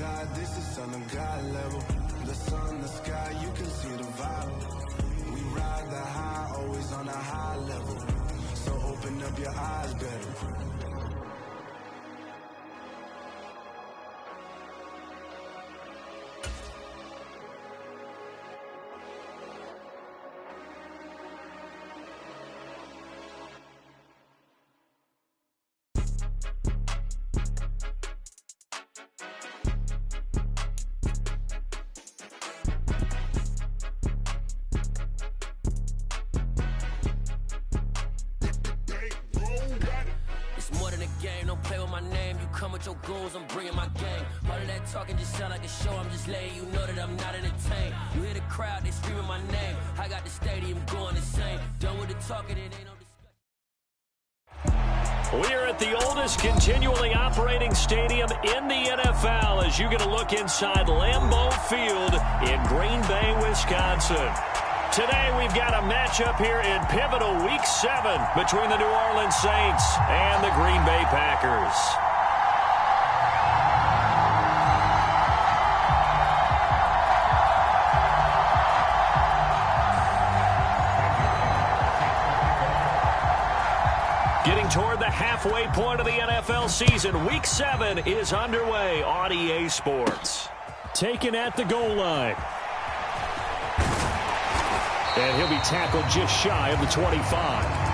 God, this is on a God level. The sun, the sky, you can see the vibe. We ride the high, always on a high level. So open up your eyes better. Your goals, I'm bringing my gang. All of that talking just sound like a show. I'm just letting you know that I'm not entertained. You hear the crowd, they screaming my name. I got the stadium going insane. Done with the talking, it ain't no discussion. We are at the oldest continually operating stadium in the NFL as you get a look inside Lambeau Field in Green Bay, Wisconsin. Today we've got a matchup here in pivotal Week 7 between the New Orleans Saints and the Green Bay Packers. Getting toward the halfway point of the NFL season, Week 7 is underway on EA Sports. Taken at the goal line. And he'll be tackled just shy of the 25.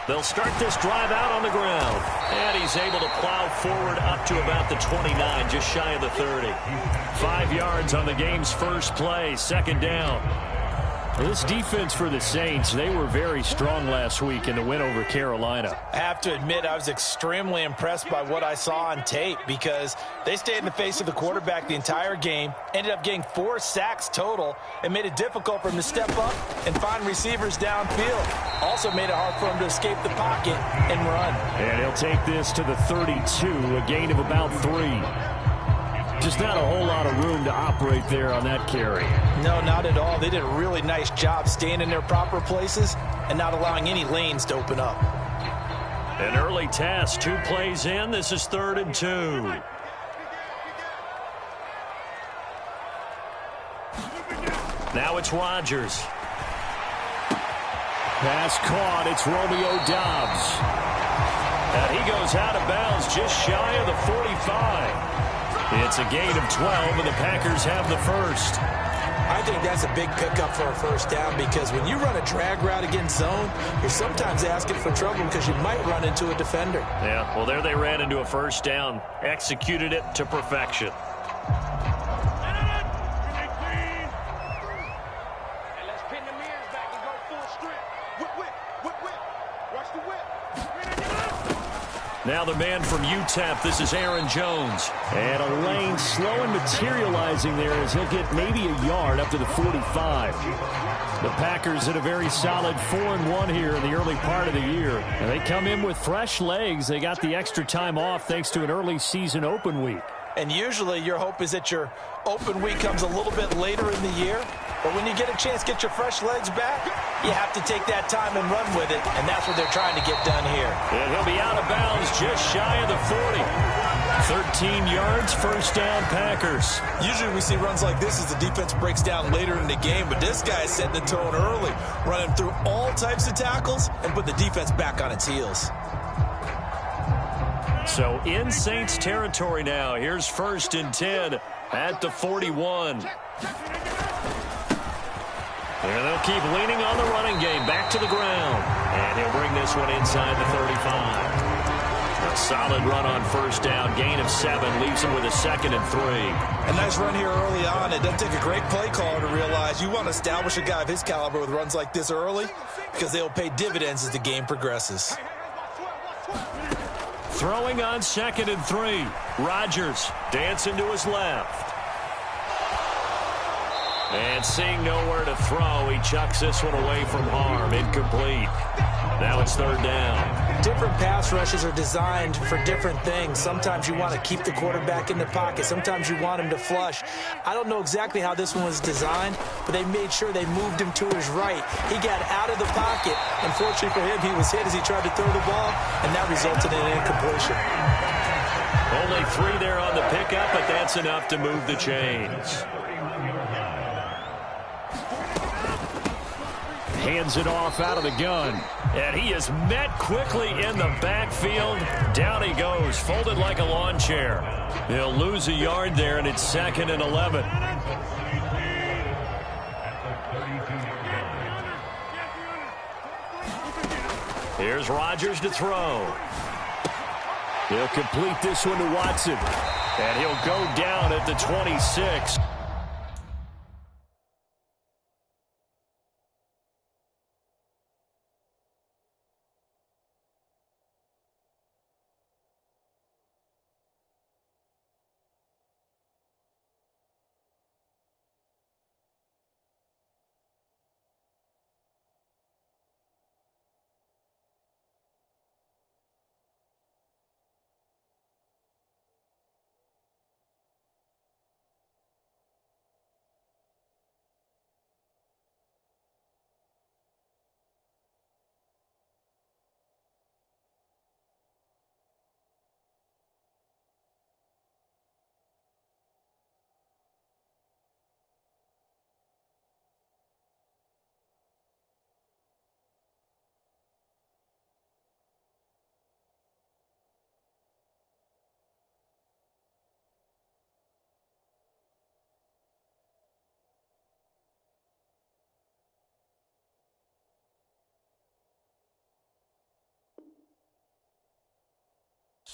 They'll start this drive out on the ground. And he's able to plow forward up to about the 29, just shy of the 30. 5 yards on the game's first play, second down. This defense for the Saints, they were very strong last week in the win over Carolina. I have to admit, I was extremely impressed by what I saw on tape because they stayed in the face of the quarterback the entire game, ended up getting 4 sacks total, and made it difficult for him to step up and find receivers downfield. Also made it hard for him to escape the pocket and run. And he'll take this to the 32, a gain of about 3. Just not a whole lot of room to operate there on that carry. No, not at all. They did a really nice job staying in their proper places and not allowing any lanes to open up. An early test, 2 plays in. This is 3rd and 2. Now it's Rodgers. Pass caught. It's Romeo Doubs. And he goes out of bounds just shy of the 45. It's a gain of 12, and the Packers have the first. I think that's a big pickup for a first down because when you run a drag route against zone, you're sometimes asking for trouble because you might run into a defender. Yeah, well, there they ran into a first down. Executed it to perfection. Now the man from UTEP, this is Aaron Jones. And a lane slow and materializing there as he'll get maybe a yard up to the 45. The Packers had a very solid 4-1 here in the early part of the year. And they come in with fresh legs. They got the extra time off thanks to an early season open week. And usually your hope is that your open week comes a little bit later in the year. But when you get a chance to get your fresh legs back, you have to take that time and run with it. And that's what they're trying to get done here. And he'll be out of bounds just shy of the 40. 13 yards, first down, Packers. Usually we see runs like this as the defense breaks down later in the game. But this guy is setting the tone early, running through all types of tackles and put the defense back on its heels. So in Saints territory now. Here's 1st and 10 at the 41. And they'll keep leaning on the running game back to the ground. And he'll bring this one inside the 35. A solid run on first down. Gain of 7 leaves him with a 2nd and 3. A nice run here early on. It doesn't take a great play caller to realize you want to establish a guy of his caliber with runs like this early because they'll pay dividends as the game progresses. Throwing on 2nd and 3. Rodgers dancing to his left. And seeing nowhere to throw, he chucks this one away from harm. Incomplete. Now it's third down. Different pass rushes are designed for different things. Sometimes you want to keep the quarterback in the pocket. Sometimes you want him to flush. I don't know exactly how this one was designed, but they made sure they moved him to his right. He got out of the pocket. Unfortunately for him, he was hit as he tried to throw the ball, and that resulted in an incompletion. Only 3 there on the pickup, but that's enough to move the chains. Hands it off out of the gun. And he is met quickly in the backfield. Down he goes, folded like a lawn chair. He'll lose a yard there, and it's 2nd and 11. Here's Rodgers to throw. He'll complete this one to Watson. And he'll go down at the 26.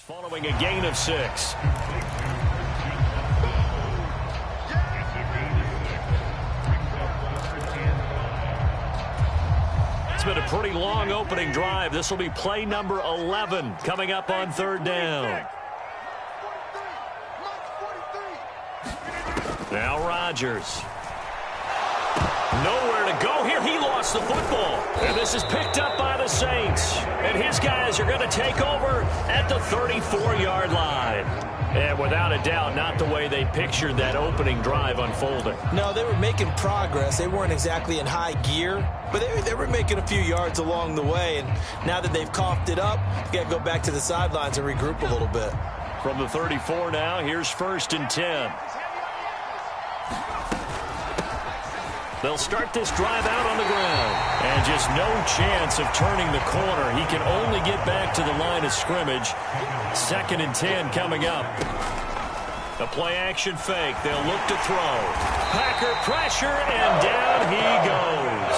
Following a gain of 6. It's been a pretty long opening drive. This will be play number 11 coming up on third down. Now Rodgers. Nowhere to go here. He lost the football. And this is picked up by the Saints. And his guys are going to take over at the 34-yard line. And without a doubt, not the way they pictured that opening drive unfolding. No, they were making progress. They weren't exactly in high gear, but they were making a few yards along the way. And now that they've coughed it up, you got to go back to the sidelines and regroup a little bit. From the 34 now, here's 1st and 10. They'll start this drive out on the ground. And just no chance of turning the corner. He can only get back to the line of scrimmage. 2nd and 10 coming up. A play-action fake. They'll look to throw. Packer pressure, and down he goes.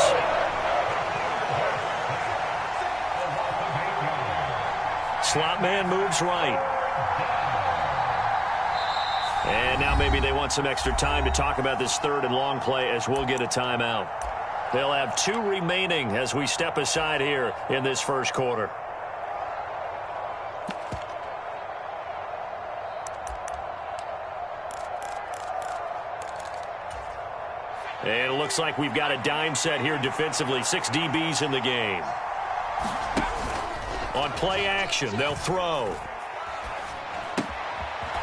Slot man moves right. And now maybe they want some extra time to talk about this 3rd and long play as we'll get a timeout. They'll have 2 remaining as we step aside here in this first quarter. And it looks like we've got a dime set here defensively. 6 DBs in the game. On play action, they'll throw.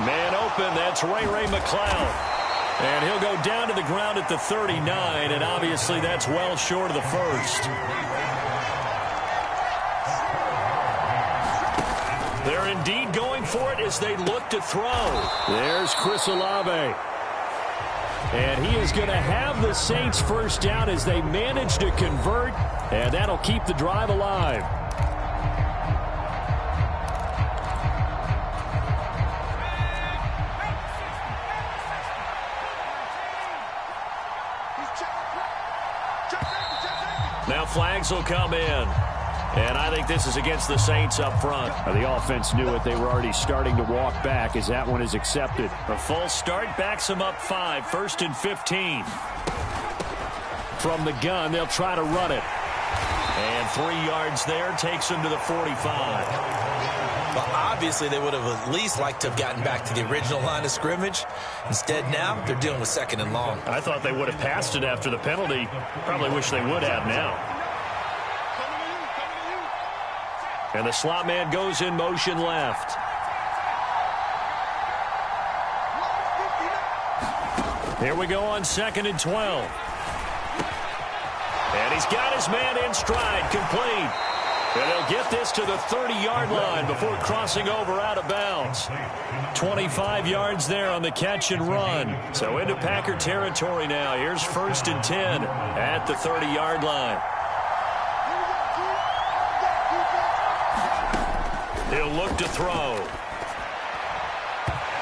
Man open, that's Ray McLeod. And he'll go down to the ground at the 39, and obviously that's well short of the first. They're indeed going for it as they look to throw. There's Chris Olave. And he is going to have the Saints first down as they manage to convert, and that'll keep the drive alive. Now flags will come in. And I think this is against the Saints up front. The offense knew it. They were already starting to walk back as that one is accepted. A false start backs them up 5. 1st and 15. From the gun, they'll try to run it. And 3 yards there takes them to the 45. Well, obviously, they would have at least liked to have gotten back to the original line of scrimmage. Instead, now they're dealing with second and long. I thought they would have passed it after the penalty. Probably wish they would have now. And the slot man goes in motion left. Here we go on 2nd and 12. And he's got his man in stride, complete. And he'll get this to the 30-yard line before crossing over out of bounds. 25 yards there on the catch and run. So into Packer territory now. Here's 1st and 10 at the 30-yard line. He'll look to throw.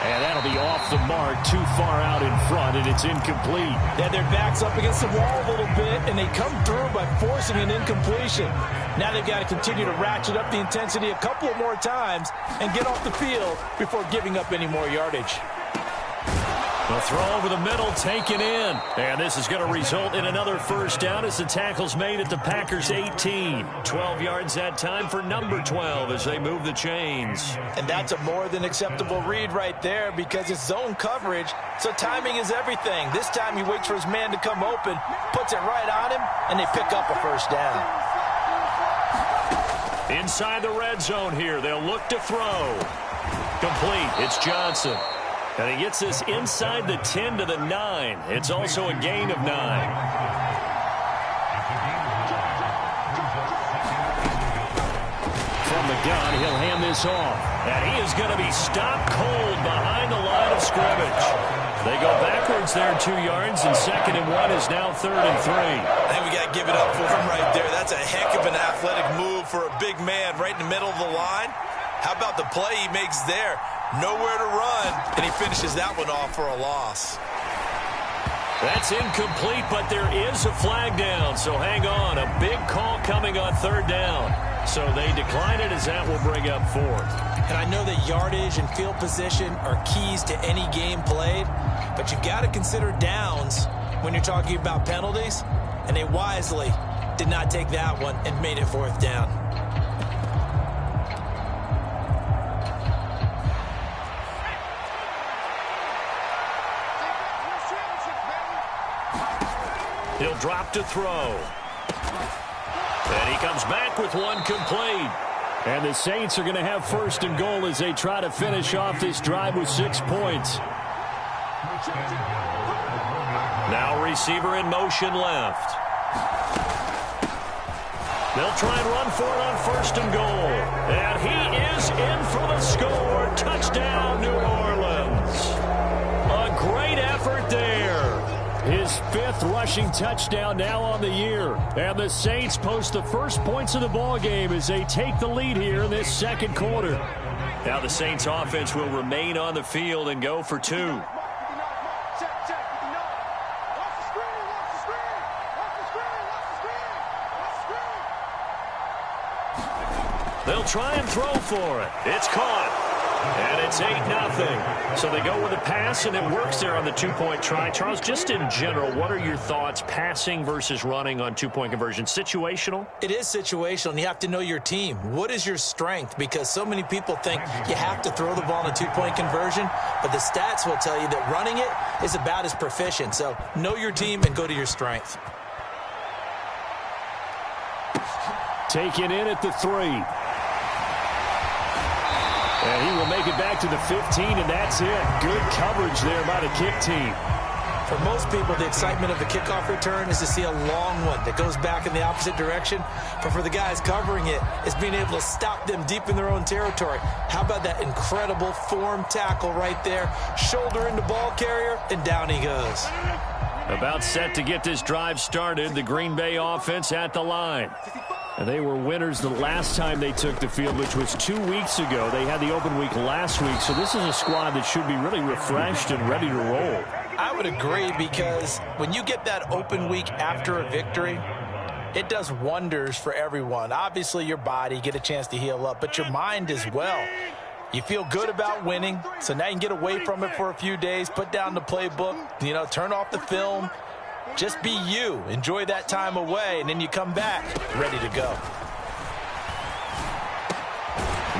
And that'll be off the mark, too far out in front, and it's incomplete. Yeah, their back's up against the wall a little bit, and they come through by forcing an incompletion. Now they've got to continue to ratchet up the intensity a couple of more times and get off the field before giving up any more yardage. The throw over the middle, taken in. And this is going to result in another 1st down as the tackle's made at the Packers' 18. 12 yards that time for number 12 as they move the chains. And that's a more than acceptable read right there because it's zone coverage, so timing is everything. This time he waits for his man to come open, puts it right on him, and they pick up a 1st down. Inside the red zone here, they'll look to throw. Complete, it's Johnson. And he gets this inside the 10 to the 9. It's also a gain of 9. From the gun, he'll hand this off. And he is going to be stopped cold behind the line of scrimmage. They go backwards there 2 yards, and 2nd and 1 is now 3rd and 3. I think we got to give it up for him right there. That's a heck of an athletic move for a big man right in the middle of the line. How about the play he makes there? Nowhere to run, and he finishes that one off for a loss. That's incomplete, but there is a flag down, so hang on. A big call coming on 3rd down. So they decline it as that will bring up 4th. And I know that yardage and field position are keys to any game played, but you've got to consider downs when you're talking about penalties, and they wisely did not take that one and made it 4th down. He'll drop to throw. And he comes back with one complete. And the Saints are going to have 1st and goal as they try to finish off this drive with 6 points. Now receiver in motion left. They'll try and run for it on 1st and goal. And he is in for the score. Touchdown, New Orleans. A great effort there. His 5th rushing touchdown now on the year. And the Saints post the first points of the ball game as they take the lead here in this 2nd quarter. Now the Saints offense will remain on the field and go for 2. They'll try and throw for it. It's caught. And it's 8-0. So they go with a pass, and it works there on the 2-point try. Charles, just in general, what are your thoughts passing versus running on 2-point conversion? Situational? It is situational, and you have to know your team. What is your strength? Because so many people think you have to throw the ball in a 2-point conversion, but the stats will tell you that running it is about as proficient. So know your team and go to your strength. Taken in at the 3. And he will make it back to the 15, and that's it. Good coverage there by the kick team. For most people, the excitement of the kickoff return is to see a long one that goes back in the opposite direction. But for the guys covering it, it's being able to stop them deep in their own territory. How about that incredible form tackle right there? Shoulder into ball carrier, and down he goes. About set to get this drive started, the Green Bay offense at the line. And they were winners the last time they took the field, which was 2 weeks ago. They had the open week last week, so this is a squad that should be really refreshed and ready to roll. I would agree, because when you get that open week after a victory, it does wonders for everyone. Obviously, your body, get a chance to heal up, but your mind as well. You feel good about winning, so now you can get away from it for a few days, put down the playbook, turn off the film. Just be you. Enjoy that time away, and then you come back ready to go.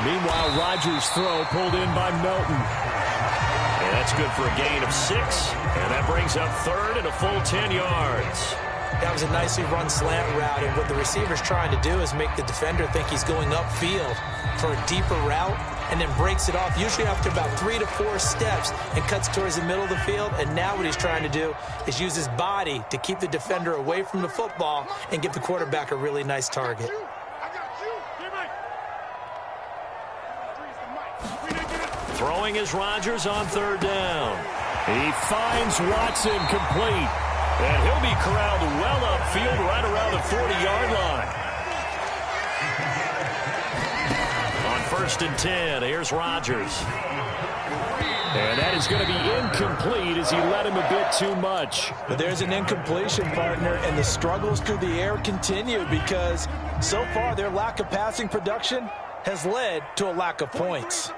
Meanwhile, Rodgers' throw pulled in by Melton. And that's good for a gain of 6. And that brings up third and a full 10 yards. That was a nicely run slant route, and what the receiver's trying to do is make the defender think he's going upfield for a deeper route and then breaks it off, usually after about 3 to 4 steps, and cuts towards the middle of the field. And now what he's trying to do is use his body to keep the defender away from the football and give the quarterback a really nice target. Throwing is Rodgers on third down. He finds Watson complete. And he'll be corralled well upfield right around the 40-yard line. On 1st and 10, here's Rodgers. And that is going to be incomplete as he led him a bit too much. But there's an incompletion, partner, and the struggles through the air continue because so far their lack of passing production has led to a lack of points.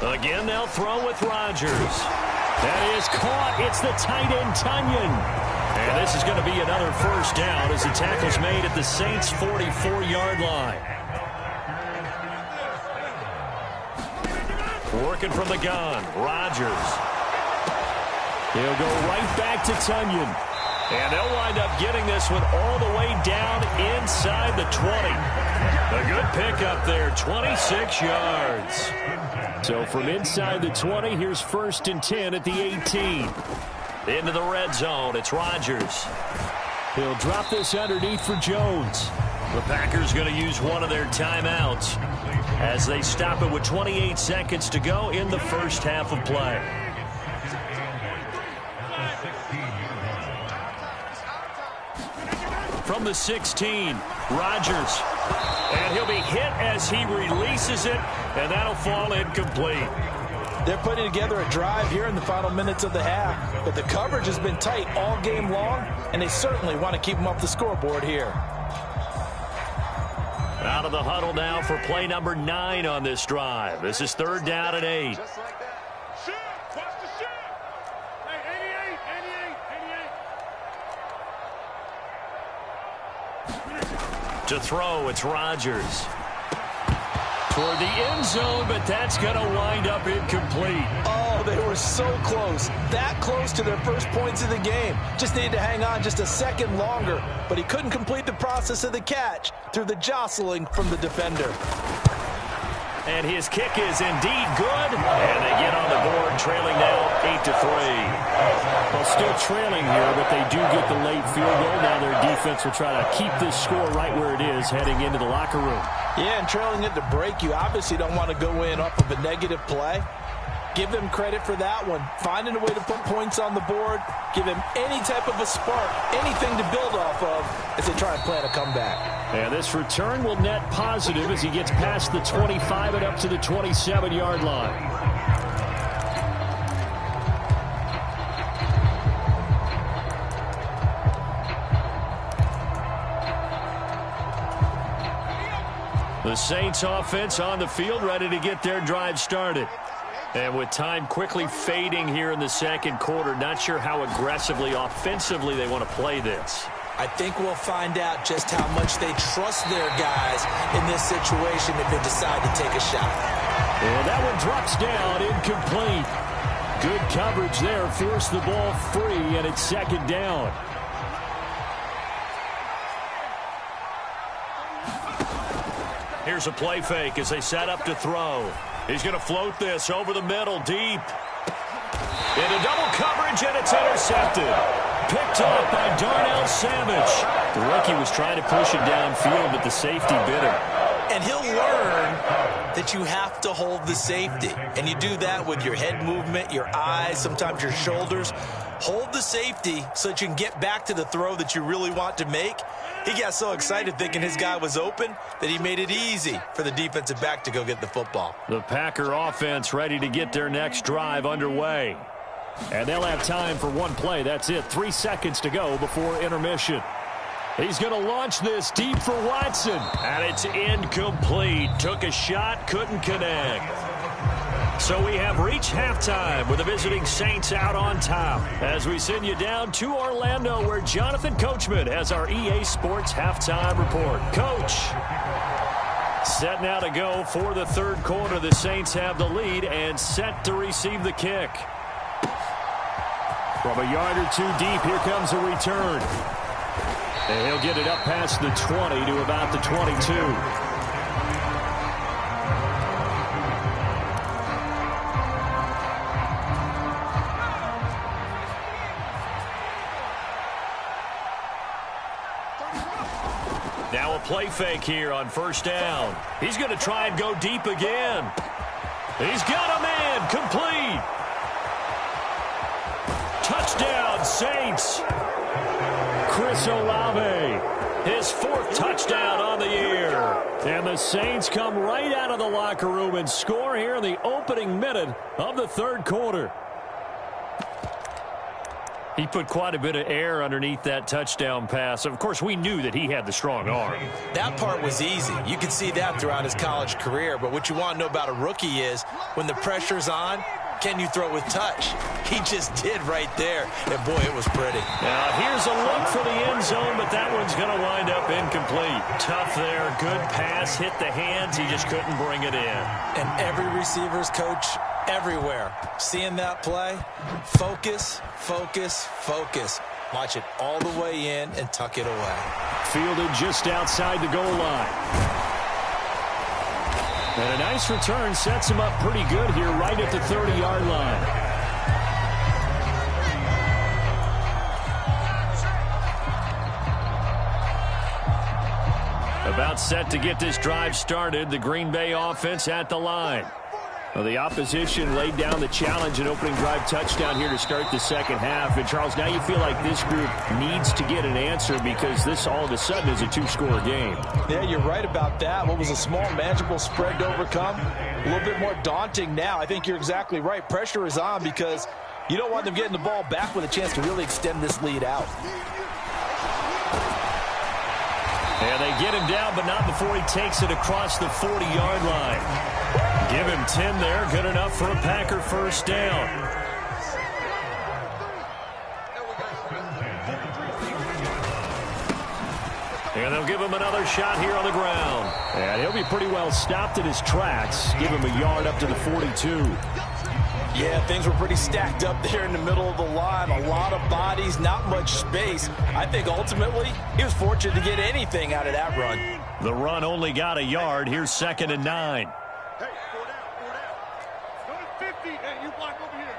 Again, they'll throw with Rodgers. That is caught. It's the tight end, Tunyon. And this is going to be another first down as the tackle's made at the Saints' 44-yard line. Working from the gun, Rodgers. He'll go right back to Tunyon. And they'll wind up getting this one all the way down inside the 20. A good pickup there, 26 yards. So from inside the 20, here's 1st and 10 at the 18. Into the red zone, it's Rodgers. He'll drop this underneath for Jones. The Packers going to use one of their timeouts as they stop it with 28 seconds to go in the first half of play. From the 16, Rodgers. And he'll be hit as he releases it, and that'll fall incomplete. They're putting together a drive here in the final minutes of the half, but the coverage has been tight all game long, and they certainly want to keep them off the scoreboard here. Out of the huddle now for play number 9 on this drive. This is 3rd down and 8. To throw, it's Rodgers. Toward the end zone, but that's going to wind up incomplete. Oh, they were so close. That close to their first points of the game. Just needed to hang on just a second longer, but he couldn't complete the process of the catch through the jostling from the defender. And his kick is indeed good. And they get on the board, trailing now 8-3. Well, still trailing here, but they do get the late field goal. Now their defense will try to keep this score right where it is heading into the locker room. Yeah, and trailing it to break, you obviously don't want to go in off of a negative play. Give them credit for that one. Finding a way to put points on the board. Give him any type of a spark, anything to build off of as they try and plan a comeback. And this return will net positive as he gets past the 25 and up to the 27-yard line. The Saints offense on the field ready to get their drive started. And with time quickly fading here in the second quarter, not sure how aggressively, offensively they want to play this. I think we'll find out just how much they trust their guys in this situation if they decide to take a shot. And that one drops down, incomplete. Good coverage there, forced the ball free, and it's 2nd down. Here's a play fake as they set up to throw. He's going to float this over the middle, deep. Into double coverage, and it's intercepted. Picked off by Darnell Savage. The rookie was trying to push it downfield, but the safety bit him. And he'll learn that you have to hold the safety. And you do that with your head movement, your eyes, sometimes your shoulders. Hold the safety so that you can get back to the throw that you really want to make. He got so excited thinking his guy was open that he made it easy for the defensive back to go get the football. The Packer offense ready to get their next drive underway. And they'll have time for one play. That's it. 3 seconds to go before intermission. He's going to launch this deep for Watson. And it's incomplete. Took a shot, couldn't connect. So we have reached halftime with the visiting Saints out on top as we send you down to Orlando where Jonathan Coachman has our EA Sports halftime report. Coach, set now to go for the third quarter. The Saints have the lead and set to receive the kick. From a yard or two deep, here comes a return. And he'll get it up past the 20 to about the 22. Now a play fake here on first down. He's going to try and go deep again. He's got a man complete. Touchdown, Saints. Chris Olave, his fourth touchdown on the year. And the Saints come right out of the locker room and score here in the opening minute of the third quarter. He put quite a bit of air underneath that touchdown pass. Of course, we knew that he had the strong arm. That part was easy. You could see that throughout his college career. But what you want to know about a rookie is when the pressure's on, can you throw with touch? He just did right there. And, boy, it was pretty. Now, here's a look for the end zone, but that one's going to wind up incomplete. Tough there. Good pass. Hit the hands. He just couldn't bring it in. And every receiver's coach everywhere, seeing that play, focus, focus, focus. Watch it all the way in and tuck it away. Fielded just outside the goal line. And a nice return sets him up pretty good here right at the 30-yard line. About set to get this drive started, the Green Bay offense at the line. Well, the opposition laid down the challenge and opening drive touchdown here to start the second half. And, Charles, now you feel like this group needs to get an answer because this all of a sudden is a two-score game. Yeah, you're right about that. What was a small, manageable spread to overcome, a little bit more daunting now. I think you're exactly right. Pressure is on because you don't want them getting the ball back with a chance to really extend this lead out. And they get him down, but not before he takes it across the 40-yard line. Give him 10 there. Good enough for a Packer first down. And they'll give him another shot here on the ground. And he'll be pretty well stopped in his tracks. Give him a yard up to the 42. Yeah, things were pretty stacked up there in the middle of the line. A lot of bodies, not much space. I think ultimately he was fortunate to get anything out of that run. The run only got a yard. Here's 2nd and 9. Hey, 4 down, 4 down. Number 50. Hey, you block over here.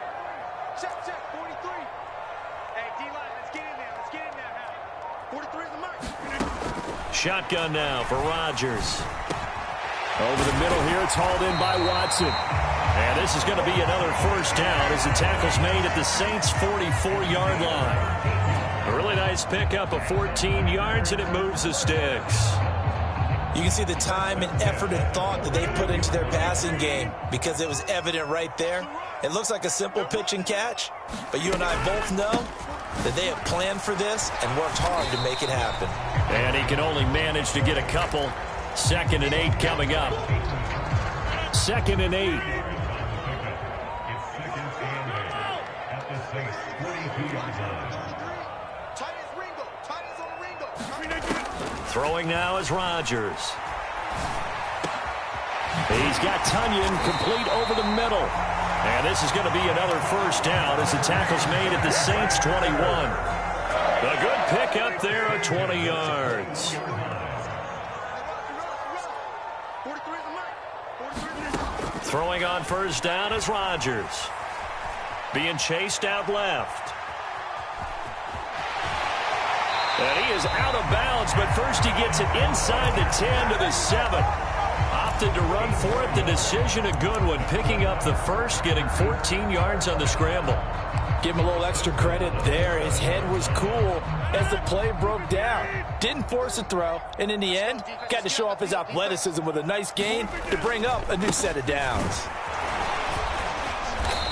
Check, 43. Hey, D-line, let's get in there. Let's get in there now. 43 is the mark. Shotgun now for Rodgers. Over the middle here, it's hauled in by Watson. And this is going to be another first down as the tackle's made at the Saints' 44-yard line. A really nice pickup of 14 yards, and it moves the sticks. You can see the time and effort and thought that they put into their passing game because it was evident right there. It looks like a simple pitch and catch, but you and I both know that they have planned for this and worked hard to make it happen. And he can only manage to get a couple. 2nd and 8 coming up. 2nd and 8. Throwing now is Rodgers. He's got Tunyon complete over the middle. And this is going to be another first down as the tackle's made at the Saints' 21. A good pick up there at 20 yards. Throwing on first down is Rodgers. Being chased out left. And he is out of bounds, but first he gets it inside the 10 to the 7. Opted to run for it. The decision a good one. Picking up the first, getting 14 yards on the scramble. Give him a little extra credit there. His head was cool as the play broke down. Didn't force a throw, and in the end, got to show off his athleticism with a nice gain to bring up a new set of downs.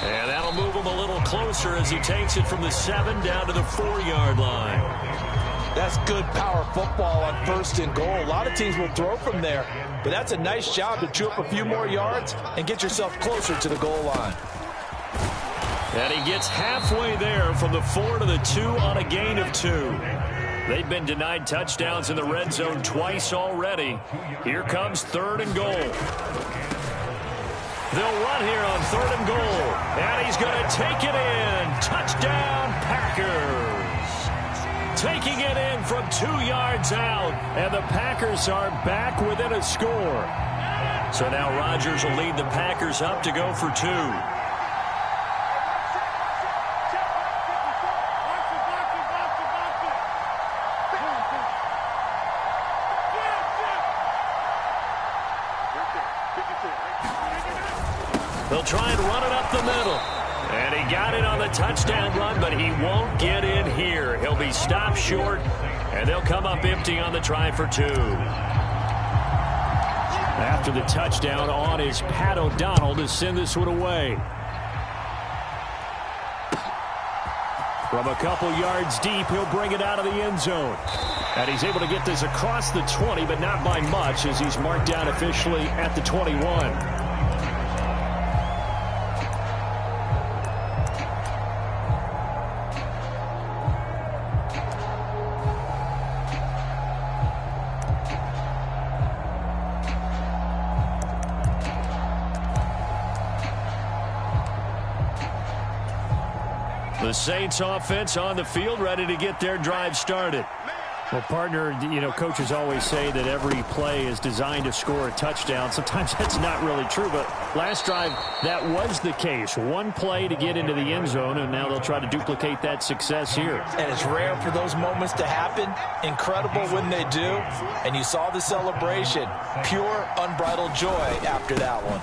And that'll move him a little closer as he takes it from the 7 down to the 4-yard line. That's good power football on 1st and goal. A lot of teams will throw from there, but that's a nice job to chew up a few more yards and get yourself closer to the goal line. And he gets halfway there from the 4 to the 2 on a gain of 2. They've been denied touchdowns in the red zone twice already. Here comes 3rd and goal. They'll run here on 3rd and goal. And he's going to take it in. Touchdown, Packers. Taking it in from 2 yards out. And the Packers are back within a score. So now Rodgers will lead the Packers up to go for 2. They'll try and run it up the middle. And he got it on the touchdown run, but he won't get in here. He'll be stopped short, and they'll come up empty on the try for 2. After the touchdown on is Pat O'Donnell to send this one away. From a couple yards deep, he'll bring it out of the end zone. And he's able to get this across the 20, but not by much, as he's marked down officially at the 21. The Saints offense on the field, ready to get their drive started. Well, partner, coaches always say that every play is designed to score a touchdown. Sometimes that's not really true, but last drive, that was the case. One play to get into the end zone, and now they'll try to duplicate that success here. And it's rare for those moments to happen. Incredible when they do. And you saw the celebration. Pure, unbridled joy after that one.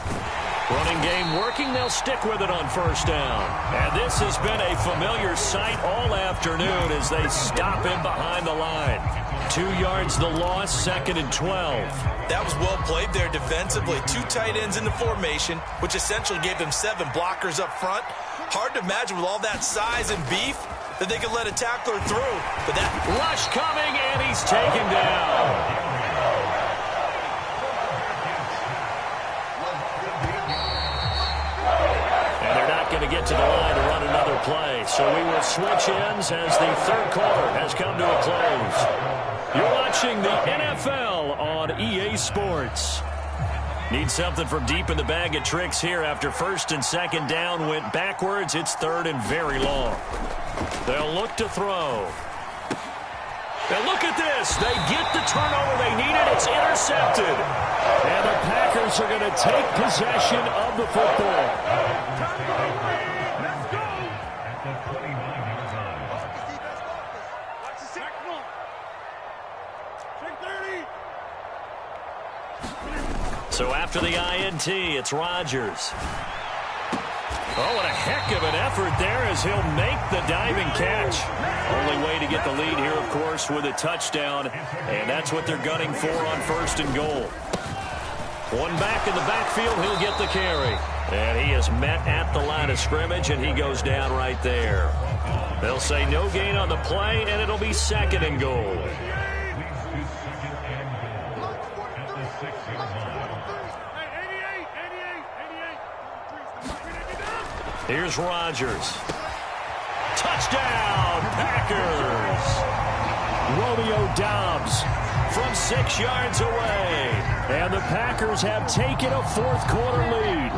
Running game working. They'll stick with it on 1st down. And this has been a familiar sight all afternoon as they stop him behind the line. 2 yards the loss, 2nd and 12. That was well played there defensively. 2 tight ends in the formation, which essentially gave them 7 blockers up front. Hard to imagine with all that size and beef that they could let a tackler through. But that rush coming, and he's taken down. Going to get to the line to run another play. So we will switch ends as the 3rd quarter has come to a close. You're watching the NFL on EA Sports. Need something from deep in the bag of tricks here after 1st and 2nd down went backwards. It's 3rd and very long. They'll look to throw. And look at this. They get the turnover they needed. It's intercepted. And the Packers are going to take possession of the football. So after the INT, it's Rodgers. Oh, what a heck of an effort there as he'll make the diving catch. Only way to get the lead here, of course, with a touchdown. And that's what they're gunning for on 1st and goal. One back in the backfield, he'll get the carry. And he is met at the line of scrimmage, and he goes down right there. They'll say no gain on the play, and it'll be 2nd and goal. Here's Rodgers. Touchdown, Packers. Romeo Doubs from 6 yards away. And the Packers have taken a 4th quarter lead.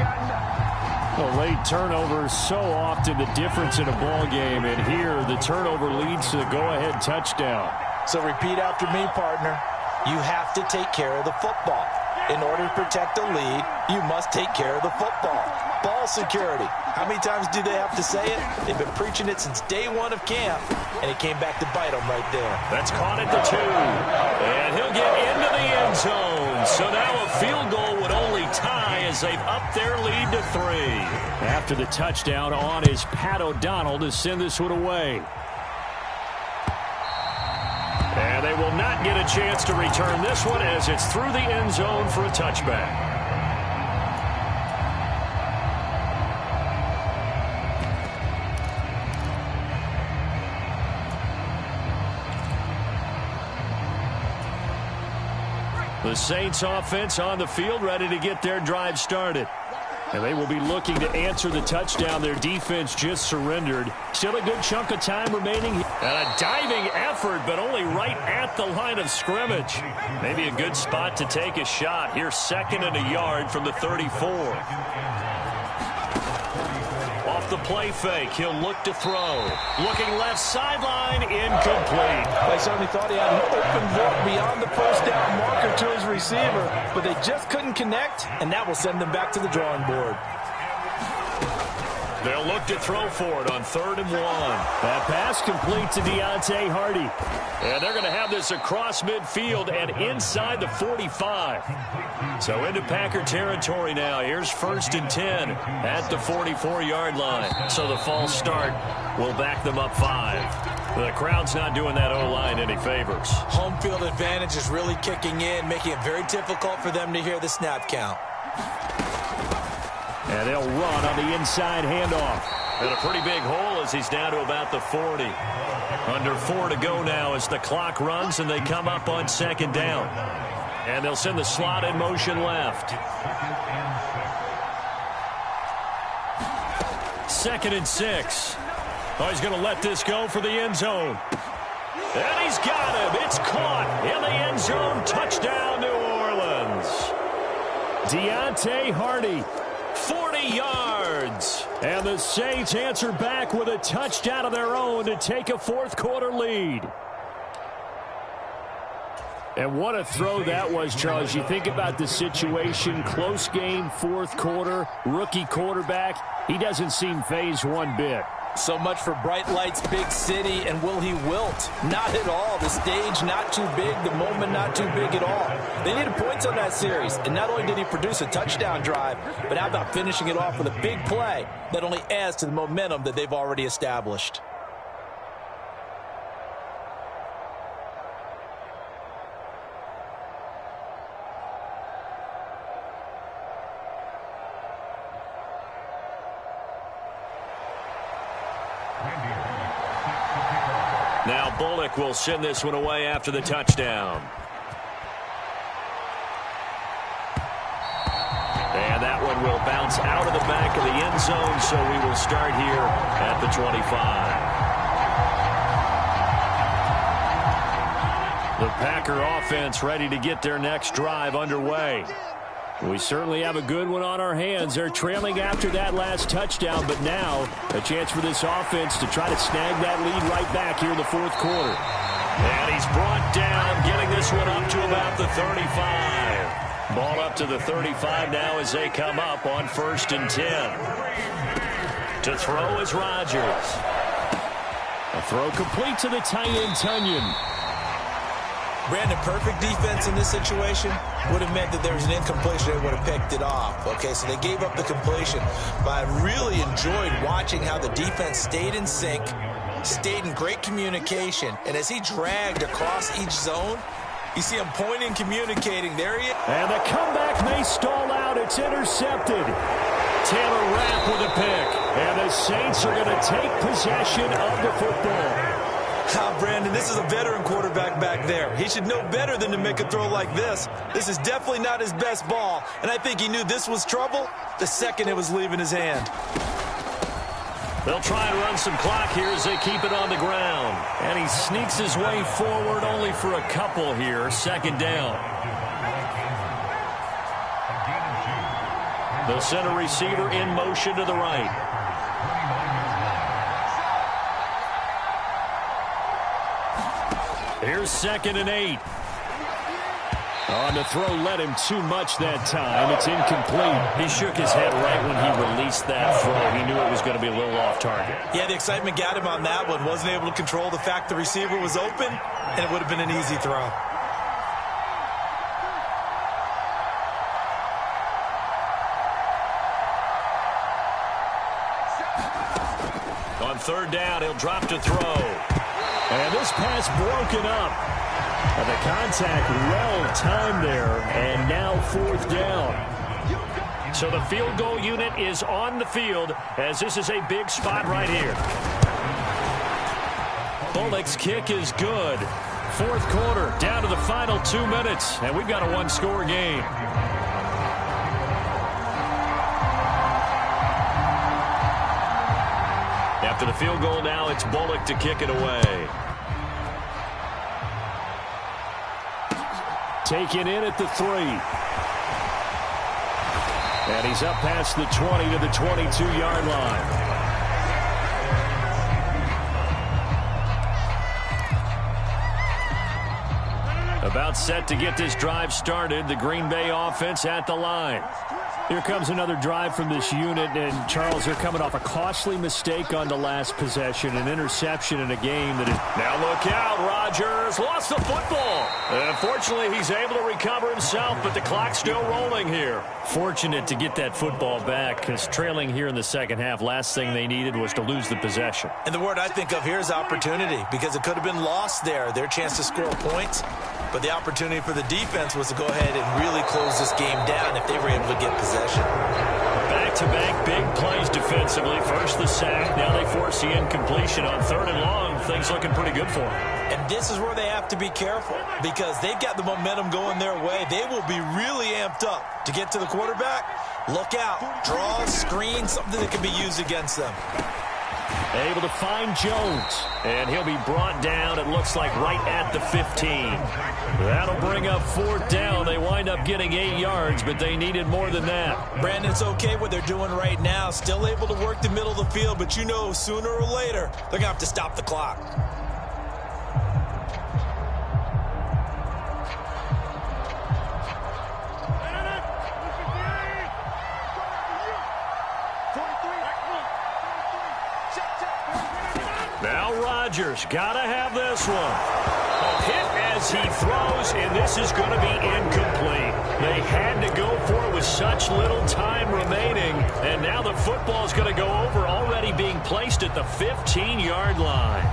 Well, late turnovers so often the difference in a ball game. And here the turnover leads to the go-ahead touchdown. So repeat after me, partner. You have to take care of the football. In order to protect the lead, you must take care of the football. Ball security. How many times do they have to say it? They've been preaching it since day 1 of camp, and it came back to bite them right there. That's caught at the 2. And he'll get into the end zone. So now a field goal would only tie as they've upped their lead to 3. After the touchdown on is Pat O'Donnell to send this one away. And they will not get a chance to return this one as it's through the end zone for a touchback. The Saints offense on the field, ready to get their drive started. And they will be looking to answer the touchdown their defense just surrendered. Still a good chunk of time remaining. And a diving effort, but only right at the line of scrimmage. Maybe a good spot to take a shot. Here's 2nd and a yard from the 34. Off the play fake, he'll look to throw. Looking left sideline, incomplete. They certainly thought he had an open look beyond the first down marker to his receiver, but they just couldn't connect, and that will send them back to the drawing board. They'll look to throw for it on 3rd and 1. That pass complete to Deontay Hardy. And they're going to have this across midfield and inside the 45. So into Packer territory now. Here's 1st and 10 at the 44-yard line. So the false start will back them up 5. The crowd's not doing that O-line any favors. Home field advantage is really kicking in, making it very difficult for them to hear the snap count. And they'll run on the inside handoff. And a pretty big hole as he's down to about the 40. Under 4 to go now as the clock runs and they come up on 2nd down. And they'll send the slot in motion left. 2nd and 6. Oh, he's going to let this go for the end zone. And he's got him. It's caught in the end zone. Touchdown, New Orleans. Deontay Hardy. 40 yards. And the Saints answer back with a touchdown of their own to take a 4th quarter lead. And what a throw that was, Charles. You think about the situation, close game, 4th quarter, rookie quarterback. He doesn't seem fazed one bit. So much for bright lights, big city, and will he wilt? Not at all. The stage not too big, the moment not too big at all. They needed points on that series, and not only did he produce a touchdown drive, but how about finishing it off with a big play that only adds to the momentum that they've already established. Now Bullock will send this one away after the touchdown. And that one will bounce out of the back of the end zone, so we will start here at the 25. The Packer offense ready to get their next drive underway. We certainly have a good one on our hands. They're trailing after that last touchdown, but now a chance for this offense to try to snag that lead right back here in the 4th quarter. And he's brought down, getting this one up to about the 35. Ball up to the 35 now as they come up on 1st and 10. To throw is Rodgers. A throw complete to the tight end, Tunyon. Brandon, perfect defense in this situation would have meant that there was an incompletion. They would have picked it off. Okay, so they gave up the completion. But I really enjoyed watching how the defense stayed in sync, stayed in great communication. And as he dragged across each zone, you see him pointing, communicating. There he is. And the comeback may stall out. It's intercepted. Taylor Rapp with a pick. And the Saints are going to take possession of the football. Brandon, this is a veteran quarterback back there. He should know better than to make a throw like this. This is definitely not his best ball, and I think he knew this was trouble the second it was leaving his hand. They'll try and run some clock here as they keep it on the ground. And he sneaks his way forward only for a couple here. 2nd down. The center receiver in motion to the right. Here's 2nd and 8. On the throw, led him too much that time. It's incomplete. He shook his head right when he released that throw. He knew it was going to be a little off target. Yeah, the excitement got him on that one. Wasn't able to control the fact the receiver was open, and it would have been an easy throw. On 3rd down, he'll drop to throw. And this pass broken up. And the contact well timed there. And now 4th down. So the field goal unit is on the field as this is a big spot right here. Bullock's kick is good. Fourth quarter, down to the final 2 minutes, and we've got a one-score game. After the field goal now, it's Bullock to kick it away. Taken in at the 3. And he's up past the 20 to the 22-yard line. About set to get this drive started. The Green Bay offense at the line. Here comes another drive from this unit, and Charles, they're coming off a costly mistake on the last possession, an interception in a game that is... Now look out, Rodgers lost the football. Unfortunately, he's able to recover himself, but the clock's still rolling here. Fortunate to get that football back, because trailing here in the second half, last thing they needed was to lose the possession. And the word I think of here is opportunity, because it could have been lost there, their chance to score points. But the opportunity for the defense was to go ahead and really close this game down if they were able to get possession. Back-to-back big plays defensively. First the sack, now they force the incompletion on 3rd and long. Things looking pretty good for them. And this is where they have to be careful, because they've got the momentum going their way. They will be really amped up to get to the quarterback. Look out. Draw, screen, something that can be used against them. Able to find Jones, and he'll be brought down, it looks like, right at the 15. That'll bring up 4th down. They wind up getting 8 yards, but they needed more than that. Brandon, it's okay what they're doing right now. Still able to work the middle of the field, but you know sooner or later they're going to have to stop the clock. Now Rodgers, gotta have this one. A hit as he throws, and this is going to be incomplete. They had to go for it with such little time remaining, and now the football's going to go over, already being placed at the 15-yard line.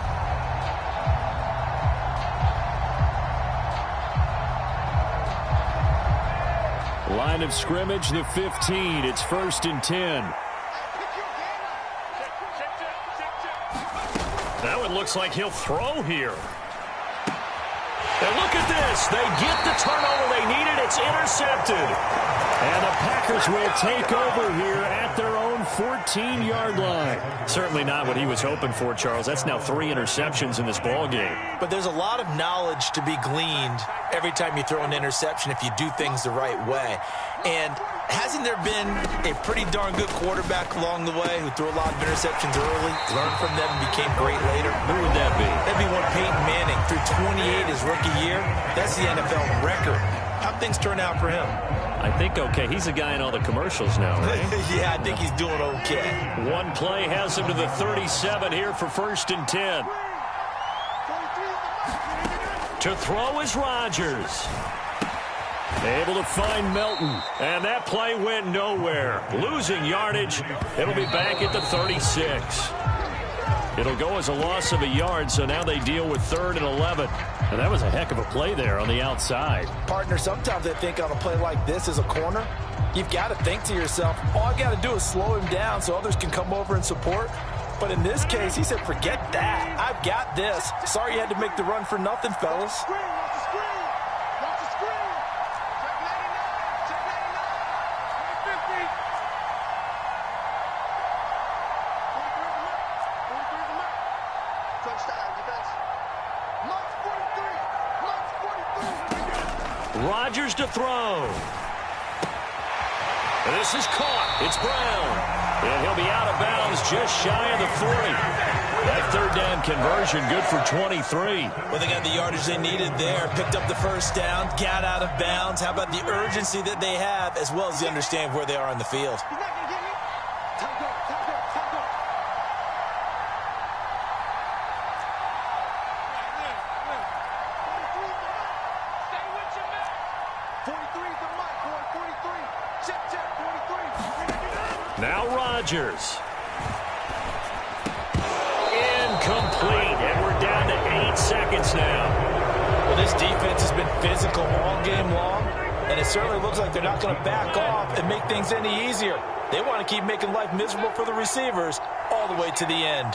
Line of scrimmage, the 15. It's 1st and 10. Now it looks like he'll throw here. And look at this. They get the turnover they needed. It's intercepted. And the Packers will take over here at their own 14-yard line. Certainly not what he was hoping for, Charles. That's now 3 interceptions in this ball game. But there's a lot of knowledge to be gleaned every time you throw an interception if you do things the right way. And hasn't there been a pretty darn good quarterback along the way who threw a lot of interceptions early, learned from them, and became great later? Who would that be? That'd be one Peyton Manning. Threw 28 his rookie year. That's the NFL record. How'd things turn out for him? I think okay. He's a guy in all the commercials now, right? Yeah, I think he's doing okay. One play has him to the 37 here for 1st and 10. To throw is Rodgers. Able to find Melton. And that play went nowhere. Losing yardage. It'll be back at the 36. It'll go as a loss of a yard, so now they deal with 3rd and 11. And that was a heck of a play there on the outside. Partner, sometimes I think on a play like this as a corner, you've got to think to yourself, all I got to do is slow him down so others can come over and support. But in this case, he said, forget that. I've got this. Sorry you had to make the run for nothing, fellas. Rodgers to throw. This is caught. It's Brown. And he'll be out of bounds just shy of the 40. That 3rd down conversion good for 23. Well, they got the yardage they needed there. Picked up the 1st down. Got out of bounds. How about the urgency that they have as well as the understanding where they are on the field? Now Rodgers. Incomplete, and we're down to 8 seconds now. Well, this defense has been physical all game long, and it certainly looks like they're not going to back off and make things any easier. They want to keep making life miserable for the receivers all the way to the end.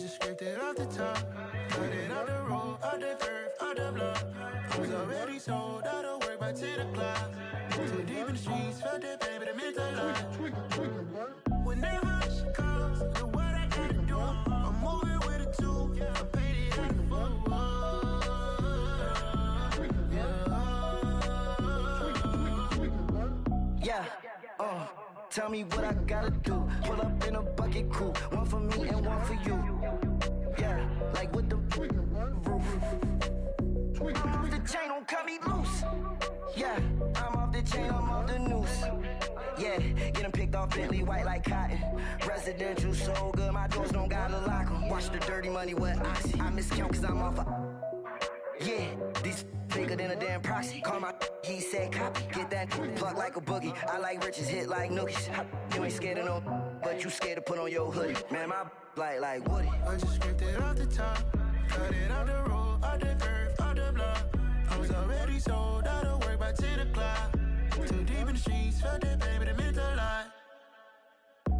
just scraped it off the top. Cut it out the road, out the curve, out the block. I was already sold out of work by 10 o'clock. Too deep in the streets, felt that baby, the mental lie. Whenever she calls, do what I gotta do. I'm moving with a two. I paid it out the full. Tell me what I gotta do. Pull up in a bucket crew, one for me and one for you. Yeah, like with the roof. I'm off the chain, don't cut me loose. Yeah, I'm off the chain, I'm off the noose. Yeah, getting picked off Bentley, white like cotton. Residential so good, my doors don't gotta lock 'em. Watch the dirty money with oxy. I miscount cause I'm off a... Yeah, these bigger than a damn proxy. Call my he said copy. Get that plug like a boogie. I like riches, hit like nookies. You ain't scared of no, but you scared to put on your hoodie. Man, my like Woody. I just scraped it off the top. Cut it out the road, out the curve, out the block. I was already sold out of work by 10 o'clock. Too deep in the streets, felt that baby, the mental lie.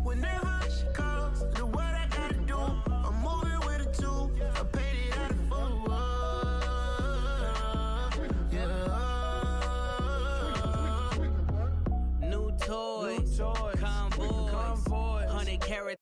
Whenever she calls, do what I gotta do. I'm moving with a two. I paid it out of full. New toys, convoys, 100 carat